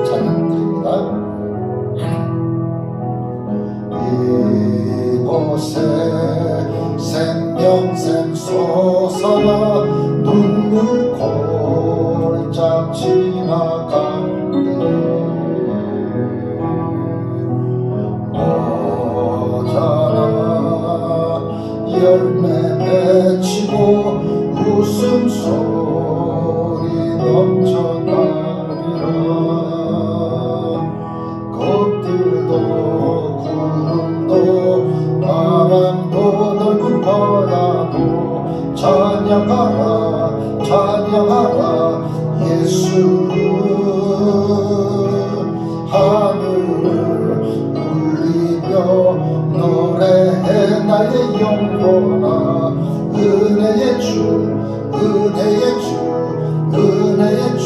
찬양 드립니다. 이곳에 생명샘 솟아나 눈물 골짝 지나간대 모자라 열매 맺히고 웃음소리 넘쳐나리라 꽃들도 구름도 바람도 넓은 바다도 찬양하라 찬양하라 예수를 하늘을 울리며 노래해 나의 영혼아 은혜의 주 은혜의 주 은혜의 주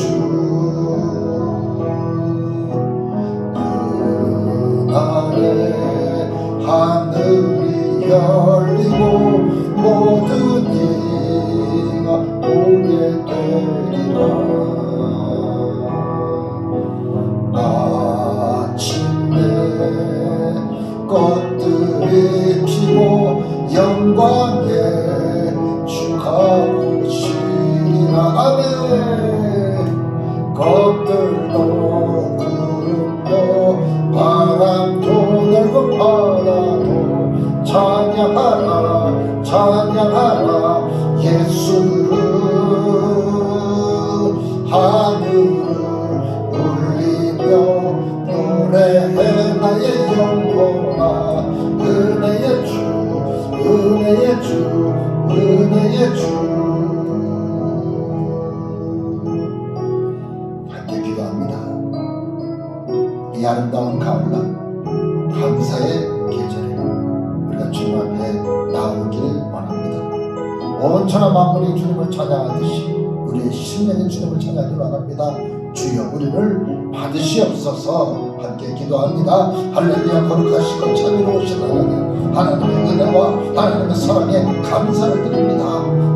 그날에 하늘이 열리고 모든 이가 보게 되리라 마침내 꽃들이 피고 영광에 주가 오시리라 아멘 꽃들도 구름도 바람도 넓은 바다도 찬양하라 찬양하라 예수를 하늘을 울리며 노래해 나의 영혼아 은혜의 주 은혜의 주 은혜의 주 함께 기도합니다. 이 아름다운 가을날 감사의 계절에 우리가 주님 앞에 나오길 원합니다. 온천하 만물이 주님을 찬양하듯이 우리의 심령이 주님을 찬양하길 원합니다. 주여 우리를 받으시옵소서 함께 기도합니다. 할렐루야 거룩하시고 자비로우신 하나님 하나님의 은혜와 하나님의 사랑에 감사를 드립니다.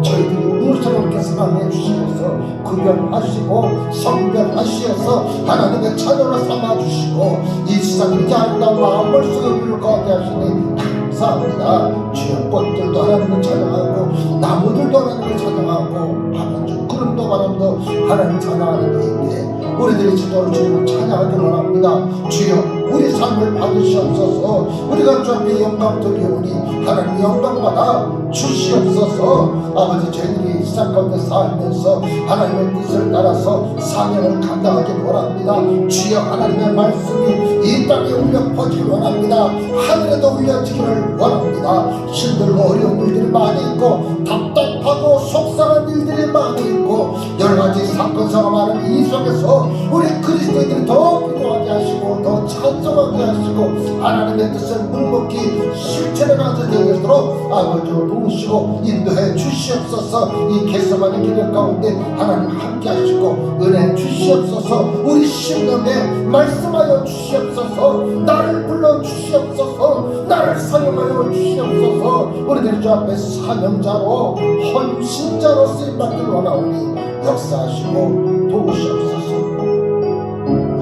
저희들이 무엇을 이렇게 사랑해 주시면서 구별하시고 성별하시어서 하나님의 자녀로 삼아주시고 이 세상에 이렇게 아름다운 마음을 속에 가게 하시니 감사합니다. 주여 꽃들도 하나님을 찬양하고 나무들도 하나님을 찬양하고 하나님 구름도 바람도 하나님을 찬양하는 데인데 우리들이 제대로 주님을 찬양하길 원합니다. 주여 우리 삶을 받으시옵소서 우리가 주 앞에 영광 돌리오니 하나님 영광받아 주시옵소서 아버지 저희들이 이 세상 가운데 살면서 하나님의 뜻을 따라서 사명을 감당하길 원합니다. 주여 하나님의 말씀이 이 땅에 울려 퍼지길 원합니다. 하늘에도 울려지기를 원합니다. 힘들고 어려운 일들이 많이 있고 답답하고 속상한 일들이 많이 있고 여러가지 사건 사고가 많은 이 속에서 우리 그리스도인들이 더 기도하게 하시고 더 찬송하게 하시고 하나님의 뜻을 묵묵히 실천해 가서 되도록 아버지를 도우시고 인도해 주시옵소서. 이 개성하는 길을 가운데 하나님 함께 하시고 은혜 주시옵소서. 우리 심령에 말씀하여 주시옵소서. 나를 불러 주시옵소서. 나를 사용하여 주시옵소서. 우리들 주 앞에 사명자로 헌신자로 쓰임받기를 원하오니 역사하시고 도우시옵소서.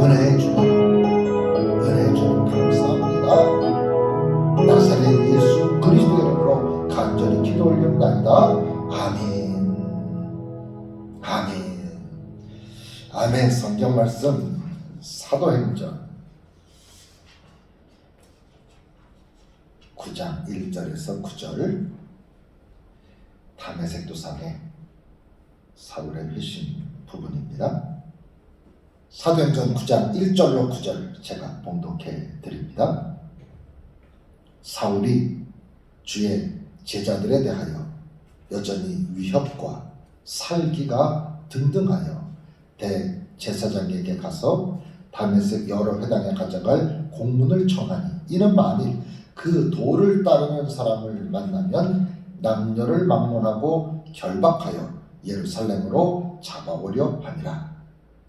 은혜의 주님 은혜의 주님 감사합니다. 나사렛 예수 그리스도 이름으로 간절히 기도 올립니다. 아멘 아멘 아멘. 성경 말씀 사도행전 9장 1절에서 9절 다메섹 도상의 사울의 회심 부분입니다. 사도행전 9장 1절로 9절 제가 봉독해 드립니다. 사울이 주의 제자들에 대하여 여전히 위협과 살기가 등등하여 대제사장에게 가서 다메섹 여러 회당에 가져갈 공문을 청하니 이는 만일 그 도를 따르는 사람을 만나면 남녀를 막론하고 결박하여 예루살렘으로 잡아오려 함이라.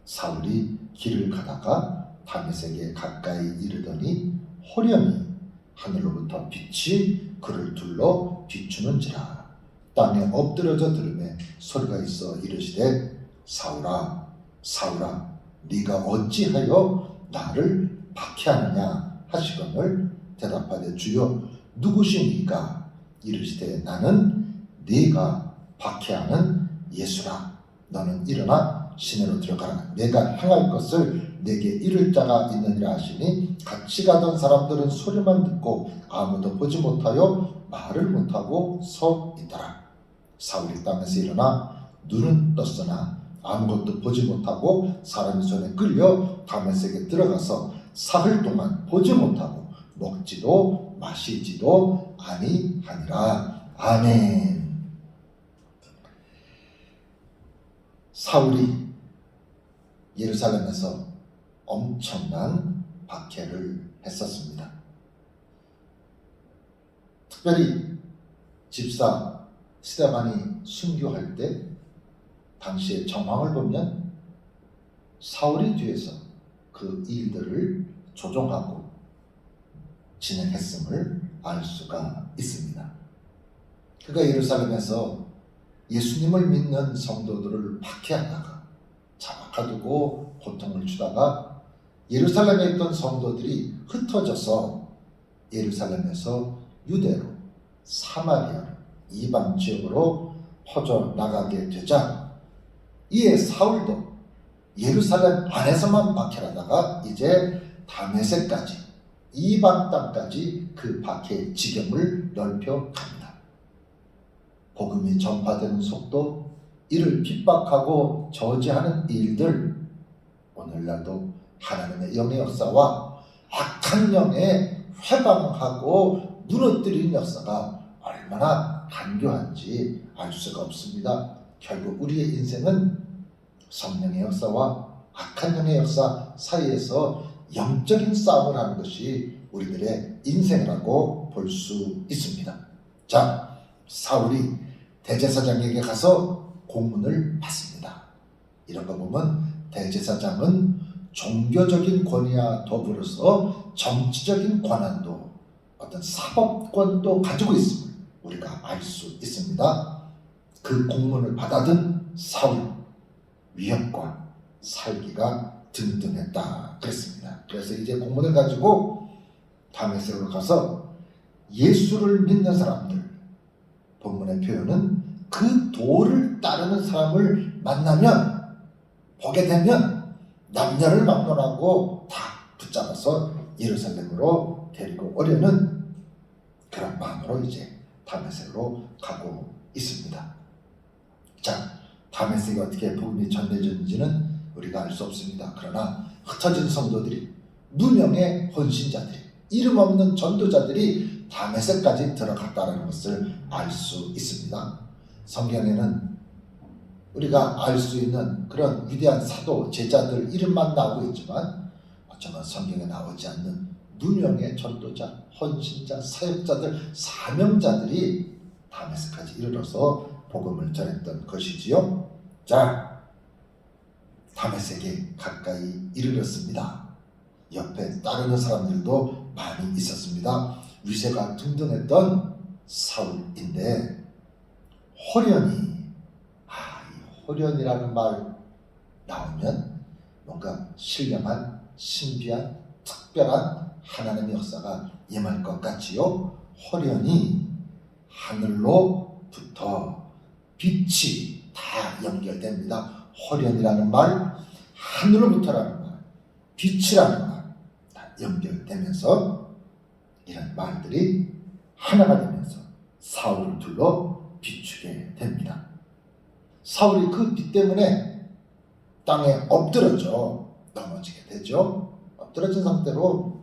사울이 길을 가다가 다메섹에 가까이 이르더니 호련히 하늘로부터 빛이 그를 둘러 비추는지라. 땅에 엎드려져 들으매 소리가 있어 이르시되 사울아 사울아 네가 어찌하여 나를 박해하느냐 하시거늘 대답하되 주여 누구시니까? 이르시되 나는 네가 박해하는 예수라. 너는 일어나 시내로 들어가라. 내가 행할 것을 내게 이룰 자가 있느니라 하시니 같이 가던 사람들은 소리만 듣고 아무도 보지 못하여 말을 못하고 서 있더라. 사울이 땅에서 일어나 눈은 떴으나 아무것도 보지 못하고 사람의 손에 끌려 다메섹에 들어가서 사흘 동안 보지 못하고 먹지도 마시지도 아니하니라. 아멘. 사울이 예루살렘에서 엄청난 박해를 했었습니다. 특별히 집사 스데반이 순교할 때 당시의 정황을 보면 사울이 뒤에서 그 일들을 조종하고 진행했음을 알 수가 있습니다. 그가 예루살렘에서 예수님을 믿는 성도들을 박해하다가 잡아가두고 고통을 주다가 예루살렘에 있던 성도들이 흩어져서 예루살렘에서 유대로, 사마리아로, 이방 지역으로 퍼져나가게 되자 이에 사울도 예루살렘 안에서만 박해하다가 이제 다메섹까지, 이방 땅까지 그 박해의 지경을 넓혀갑니다. 복음이 전파되는 속도, 이를 핍박하고 저지하는 일들, 오늘날도 하나님의 영의 역사와 악한 영에 회방하고 무너뜨리는 역사가 얼마나 간교한지 알 수가 없습니다. 결국 우리의 인생은 성령의 역사와 악한 영의 역사 사이에서 영적인 싸움을 하는 것이 우리들의 인생이라고 볼 수 있습니다. 자, 사울이 대제사장에게 가서 공문을 받습니다. 이런 거 보면 대제사장은 종교적인 권위와 더불어서 정치적인 권한도, 어떤 사법권도 가지고 있음을 우리가 알 수 있습니다. 그 공문을 받아든 사울, 위협과 살기가 등등했다 그랬습니다. 그래서 이제 공문을 가지고 다메섹으로 가서 예수를 믿는 사람들, 본문의 표현은 그 도를 따르는 사람을 만나면, 보게 되면 남녀를 막론하고 다 붙잡아서 예루살렘으로 데리고 오려는 그런 마음으로 이제 다메섹으로 가고 있습니다. 자, 다메섹이 어떻게 복음이 전해졌는지는 우리가 알 수 없습니다. 그러나 흩어진 성도들이, 누명의 헌신자들이, 이름 없는 전도자들이 다메섹까지 들어갔다는 것을 알 수 있습니다. 성경에는 우리가 알 수 있는 그런 위대한 사도, 제자들 이름만 나오고 있지만 어쩌면 성경에 나오지 않는 누명의 전도자, 헌신자, 사역자들, 사명자들이 다메섹까지 이르러서 복음을 전했던 것이지요. 자, 다메섹에 가까이 이르렀습니다. 옆에 따르는 사람들도 많이 있었습니다. 위세가 등등했던 사울인데 호련히, 이 호련이라는 말 나오면 뭔가 신령한, 신비한, 특별한 하나님의 역사가 임할 것 같지요. 호련히 하늘로부터 빛이 다 연결됩니다. 호련이라는 말, 하늘로부터라는 말, 빛이라는 말 다 연결되면서 이런 말들이 하나가 되면서 사울을 둘러 비추게 됩니다. 사울이 그 빛 때문에 땅에 엎드러져 넘어지게 되죠. 엎드러진 상태로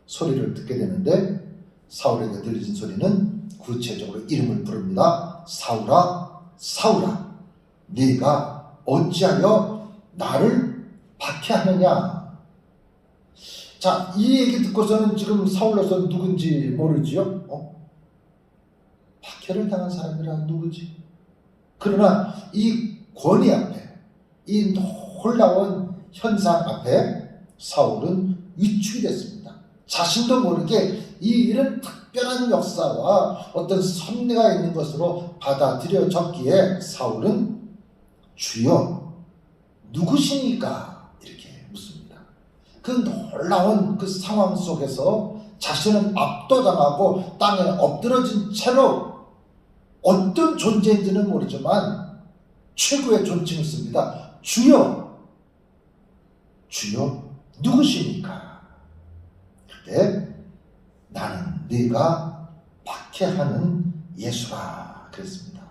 소리를 듣게 되는데 사울에게 들리는 소리는 구체적으로 이름을 부릅니다. 사울아, 사울아, 네가 어찌하여 나를 박해하느냐. 자, 이 얘기 듣고서는 지금 사울로서는 누군지 모르지요. 박해를 당한 사람이란 누구지? 그러나 이 권위 앞에, 이 놀라운 현상 앞에 사울은 위축이 됐습니다. 자신도 모르게 이 이런 특별한 역사와 어떤 섭리가 있는 것으로 받아들여졌기에 사울은 주여 누구시니까 이렇게 그 놀라운 그 상황 속에서 자신은 압도당하고 땅에 엎드러진 채로 어떤 존재인지는 모르지만 최고의 존칭을 씁니다. 주여, 주여 누구십니까? 그때 나는 네가 박해하는 예수라 그랬습니다.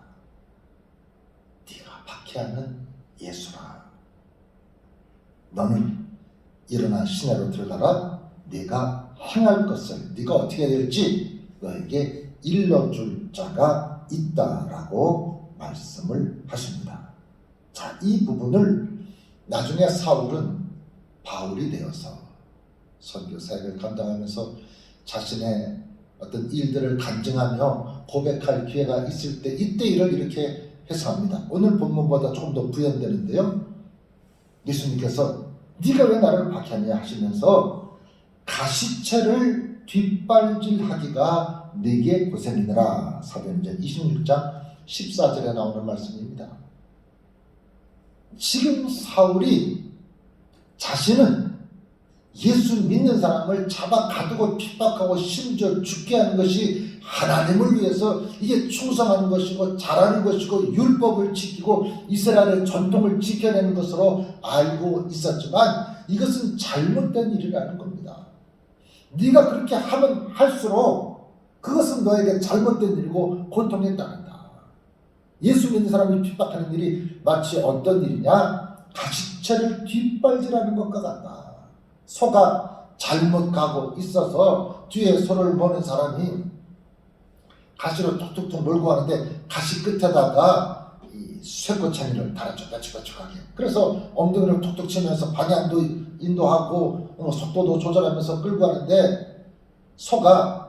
네가 박해하는 예수라. 너는 일어나 시내로 들어가라. 네가 행할 것을 네가 어떻게 될지 너에게 일러줄 자가 있다라고 말씀을 하십니다. 자, 이 부분을 나중에 사울은 바울이 되어서 선교 사역을 감당하면서 자신의 어떤 일들을 간증하며 고백할 기회가 있을 때 이때 일을 이렇게 해석합니다. 오늘 본문보다 조금 더 부연되는데요. 예수님께서 네가 왜 나를 박해하냐 하시면서 가시체를 뒷발질하기가 네게 고생이더라. 사도행전 26장 14절에 나오는 말씀입니다. 지금 사울이 자신은 예수 믿는 사람을 잡아 가두고 핍박하고 심지어 죽게 하는 것이 하나님을 위해서 이게 충성하는 것이고 잘하는 것이고 율법을 지키고 이스라엘의 전통을 지켜내는 것으로 알고 있었지만 이것은 잘못된 일이라는 겁니다. 네가 그렇게 하면 할수록 그것은 너에게 잘못된 일이고 고통에 따른다. 예수 믿는 사람을 핍박하는 일이 마치 어떤 일이냐? 가시체를 뒷발질하는 것과 같다. 소가 잘못 가고 있어서 뒤에 소를 모는 사람이 가시로 툭툭툭 몰고 가는데 가시 끝에다가 이 쇠꼬챙이를 달아줘 빼쭉빼쭉하게. 그래서 엉덩이를 툭툭 치면서 방향도 인도하고 속도도 조절하면서 끌고 가는데 소가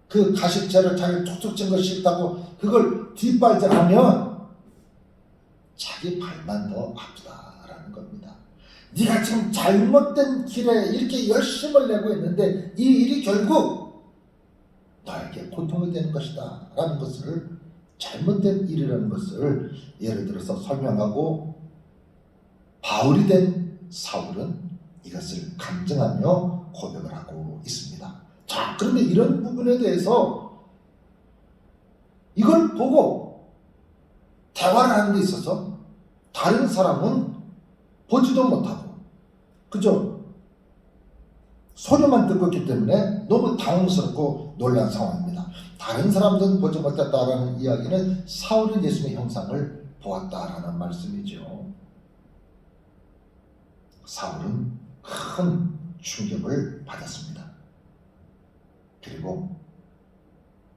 그 가시채를 자기 툭툭 친 걸 싫다고 그걸 뒷발질하면 자기 발만 더 아프다라는 겁니다. 네가 지금 잘못된 길에 이렇게 열심을 내고 있는데 이 일이 결국 나에게 고통이 되는 것이다 라는 것을 잘못된 일이라는 것을 예를 들어서 설명하고 바울이 된 사울은 이것을 감증하며 고백을 하고 있습니다. 자, 그런데 이런 부분에 대해서 이걸 보고 대화를 하는 데 있어서 다른 사람은 보지도 못하고 그죠? 소리만 듣고 있기 때문에 너무 당황스럽고 놀란 상황입니다. 다른 사람들은 보지 못했다라는 이야기는 사울은 예수님의 형상을 보았다라는 말씀이죠. 사울은 큰 충격을 받았습니다. 그리고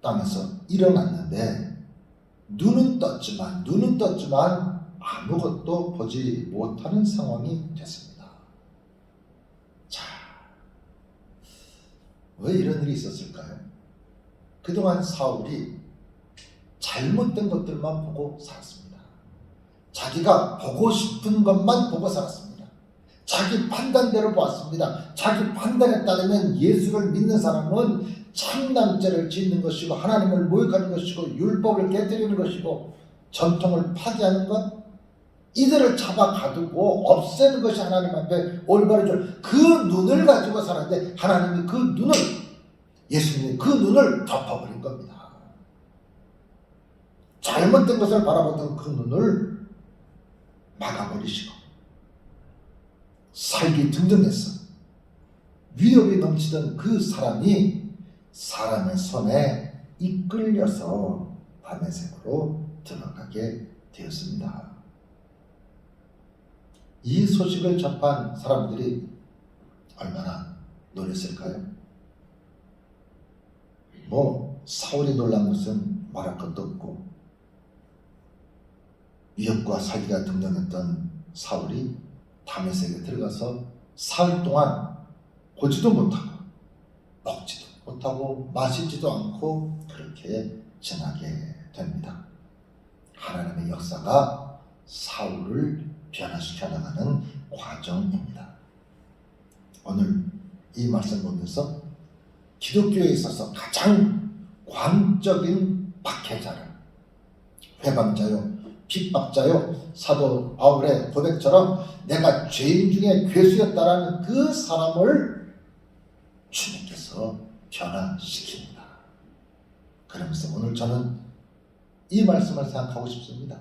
땅에서 일어났는데 눈은 떴지만 아무것도 보지 못하는 상황이 됐습니다. 자, 왜 이런 일이 있었을까요? 그동안 사울이 잘못된 것들만 보고 살았습니다. 자기가 보고 싶은 것만 보고 살았습니다. 자기 판단대로 보았습니다. 자기 판단에 따르면 예수를 믿는 사람은 참남죄를 짓는 것이고 하나님을 모욕하는 것이고 율법을 깨뜨리는 것이고 전통을 파괴하는 것, 이들을 잡아 가두고 없애는 것이 하나님 앞에 올바른 줄, 그 눈을 가지고 살았는데 하나님이 그 눈을, 예수님이 그 눈을 덮어버린 겁니다. 잘못된 것을 바라보던 그 눈을 막아버리시고 살기 등등해서 위협이 넘치던 그 사람이 사람의 손에 이끌려서 다메섹으로 들어가게 되었습니다. 이 소식을 접한 사람들이 얼마나 놀랐을까요? 사울이 놀란 것은 말할 것도 없고 위협과 사기가 등등했던 사울이 다메섹에 들어가서 사흘 동안 보지도 못하고 먹지도 못하고 마시지도 않고 그렇게 지나게 됩니다. 하나님의 역사가 사울을 변화시켜 나가는 과정입니다. 오늘 이 말씀 보면서 기독교에 있어서 가장 광적인 박해자를, 회방자요 핍박자요. 사도 바울의 고백처럼 내가 죄인 중에 괴수였다라는 그 사람을 주님께서 변화시킵니다. 그러면서 오늘 저는 이 말씀을 생각하고 싶습니다.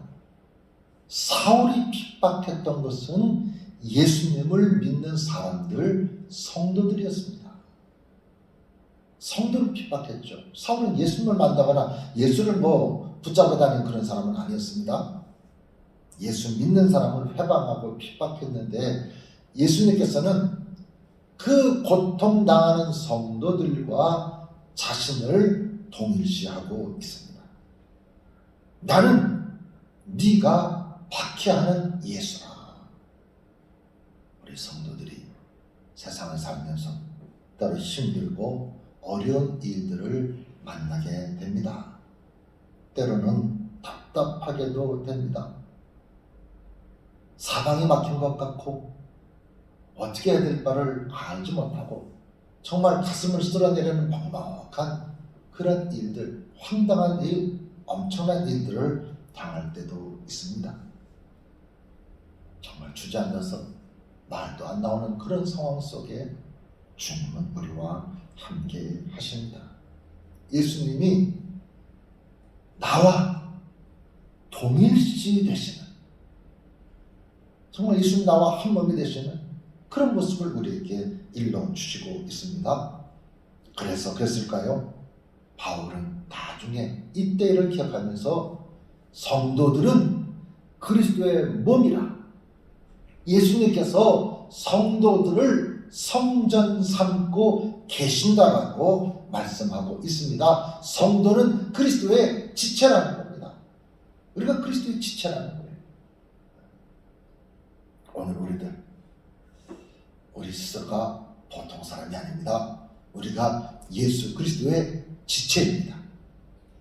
사울이 핍박했던 것은 예수님을 믿는 사람들, 성도들이었습니다. 성도를 핍박했죠. 사울은 예수님을 만나거나 예수를 붙잡아 다니는 그런 사람은 아니었습니다. 예수 믿는 사람을 회방하고 핍박했는데 예수님께서는 그 고통당하는 성도들과 자신을 동일시하고 있습니다. 나는 네가 박해하는 예수라. 우리 성도들이 세상을 살면서 때로 힘들고 어려운 일들을 만나게 됩니다. 때로는 답답하게도 됩니다. 사방이 막힌 것 같고 어떻게 해야 될 바를 알지 못하고 정말 가슴을 쓸어내리는 막막한 그런 일들, 황당한 일, 엄청난 일들을 당할 때도 있습니다. 정말 주저앉아서 말도 안 나오는 그런 상황 속에 주님은 우리와 함께 하십니다. 예수님이 나와 동일시 되시는, 정말 예수님 나와 한 몸이 되시는 그런 모습을 우리에게 일러주시고 있습니다. 그래서 그랬을까요? 바울은 나중에 이때를 기억하면서 성도들은 그리스도의 몸이라, 예수님께서 성도들을 성전 삼고 계신다라고 말씀하고 있습니다. 성도는 그리스도의 지체라는 겁니다. 우리가 그리스도의 지체라는 거예요. 오늘 우리 스스로가 보통 사람이 아닙니다. 우리가 예수 그리스도의 지체입니다.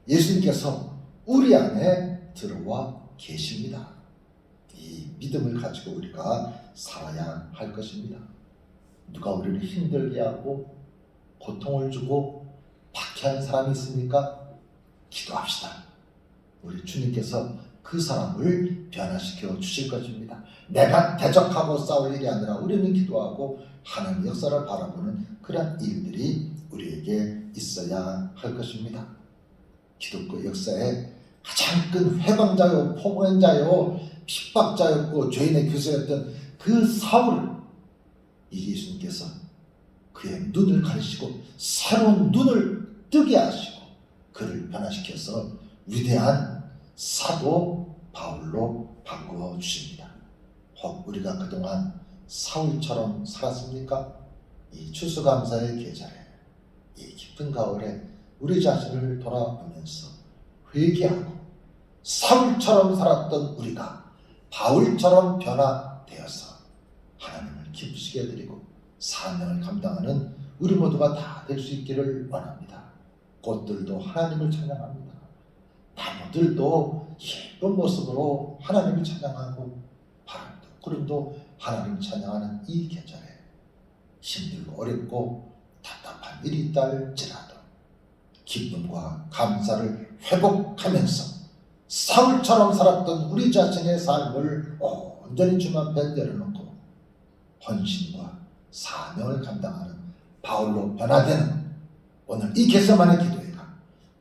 예수님께서 우리 안에 들어와 계십니다. 이 믿음을 가지고 우리가 살아야 할 것입니다. 누가 우리를 힘들게 하고 고통을 주고 박해하는 사람이 있습니까? 기도합시다. 우리 주님께서 그 사람을 변화시켜 주실 것입니다. 내가 대적하고 싸울 일이 아니라 우리는 기도하고 하나님 역사를 바라보는 그런 일들이 우리에게 있어야 할 것입니다. 기독교 역사에 가장 큰 회방자요, 포고행자요, 핍박자였고 죄인의 교사였던 그 사울을 이 예수님께서 그의 눈을 가리시고 새로운 눈을 뜨게 하시고 그를 변화시켜서 위대한 사도 바울로 바꾸어 주십니다. 혹 우리가 그동안 사울처럼 살았습니까? 이 추수감사의 계절에, 이 깊은 가을에 우리 자신을 돌아보면서 회개하고 사울처럼 살았던 우리가 바울처럼 변화되어서 하나님을 기쁘시게 해드리고 사명을 감당하는 우리 모두가 다 될 수 있기를 원합니다. 꽃들도 하나님을 찬양합니다. 나무들도 예쁜 모습으로 하나님을 찬양하고 바람도 구름도 하나님을 찬양하는 이 계절에 힘들고 어렵고 답답한 일이 있다 할지라도 기쁨과 감사를 회복하면서 사울처럼 살았던 우리 자신의 삶을 온전히 주님 앞에 내려놓고 헌신과 사명을 감당하는 바울로 변화되는 오늘 이 겟세마네 기도회가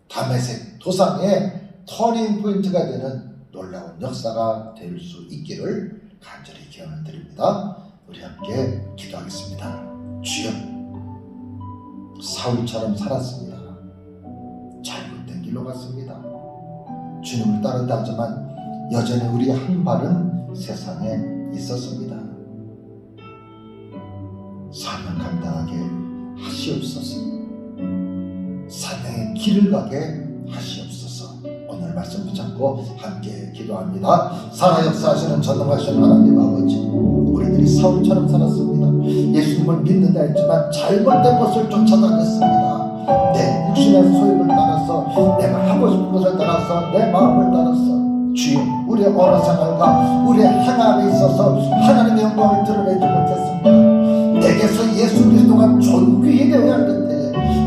다메섹 도상의 터닝 포인트가 되는 놀라운 역사가 될 수 있기를 간절히 기원을 드립니다. 우리 함께 기도하겠습니다. 주여, 사울처럼 살았습니다. 잘못된 길로 갔습니다. 주님을 따른다 하지만 여전히 우리의 한 발은 세상에 있었습니다. 사명 감당하게 하시옵소서. 사명의 길을 가게 하시옵소서. 오늘 말씀 붙잡고 함께 기도합니다. 살아 역사하시는 전능하신 하나님 아버지, 우리들이 사울처럼 살았습니다. 예수님을 믿는다 했지만 잘못된 것을 쫓아다녔습니다. 내 육신의 소욕을 따라서, 내가 하고 싶은 것을 따라서, 내 마음을 따라서 주여, 우리의 언어 생활과 우리의 행함에 있어서 하나님의 영광을 드러내지 못했습니다. 내게서 예수 그리스도가 존귀히 되어야 할 텐데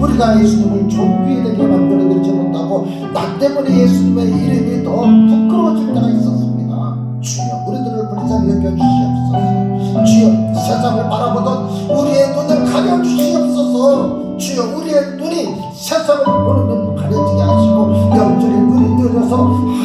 우리가 예수님을 존귀히 되게 만들어드리지 못하고 나 때문에 예수님의 이름이 더 부끄러워질 때가 있었습니다. 여겨주시옵소서. 주여 세상을 바라보던 우리의 눈을 가려주시옵소서. 주여 우리의 눈이 세상을 보는 눈을 가려지게 하시고 영적인 눈이 들어서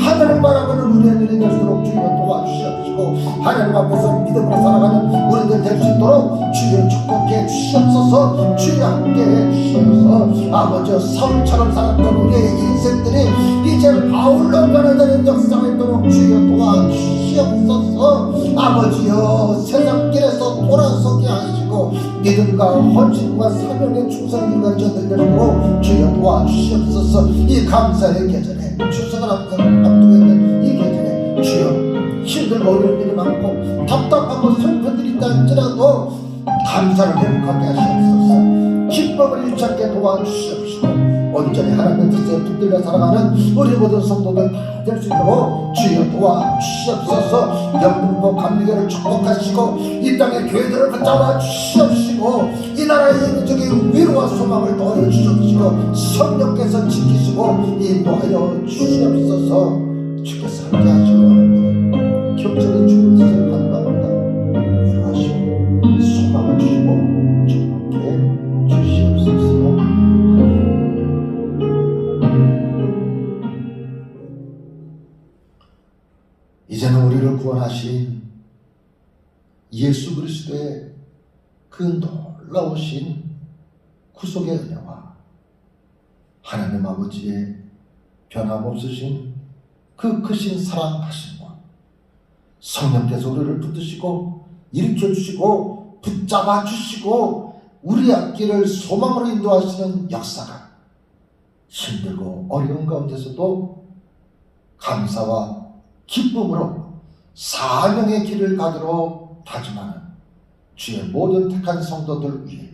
하늘을 바라보는 우리의 눈이 될수록 주여 도와주시옵시고 하나님 앞에서 믿음으로 살아가는 우리들 될 수 있도록 주여 축복해 주시옵소서. 주여 함께해 주시옵소서. 아버지여 사울처럼 살았던 우리의 인생들이 이제 바울로 변화되는 역사가 있도록 주여 도와주시옵소서. 아버지여 세상 길에서 돌아서게 하시고 믿음과 헌신과 사명의 충성을 가르쳐 드리도록 주여 도와주시옵소서. 이 감사의 계절에 추석을 앞두고 있는 이 계절에 주여 힘들고 어려운 일이 많고 답답하고 슬픔들이 있다 할지라도 감사를 회복하게 하시옵소서. 기쁨을 일착게 도와주시옵시고 온전히 하나님의 뜻에 붙들려 살아가는 우리 모든 성도들 다 될 수 있도록 주여 도와주시옵소서. 영등포 감리교를 축복하시고 이 땅의 교회들을 붙잡아 주시옵시고 이 나라의 영적인 위로와 소망을 더하여 주시옵시고 성령께서 지키시고 인도하여 주시옵소서. 주께서 함께 하시기 바랍니다. 격전의 주의 뜻을 간구합니다. 위로하시고 소망을 주시고 축복해 주시옵소서. 이제는 우리를 구원하신 예수 그리스도의 그 놀라우신 구속의 은혜와 하나님 아버지의 변함없으신 그 크신 사랑하심과 성령께서 우리를 붙드시고 일으켜주시고 붙잡아주시고 우리 앞길을 소망으로 인도하시는 역사가 힘들고 어려운 가운데서도 감사와 기쁨으로 사명의 길을 가도록 다짐하는 주의 모든 택한 성도들 위해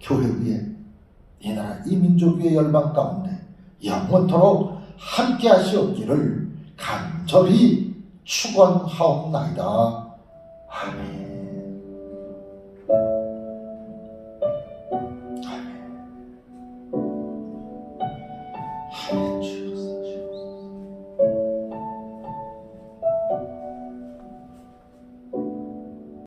교회 위에 이 나라 이 민족 위의 열방 가운데 영원토록 함께 하시옵기를 간절히 축원하옵나이다. 아멘.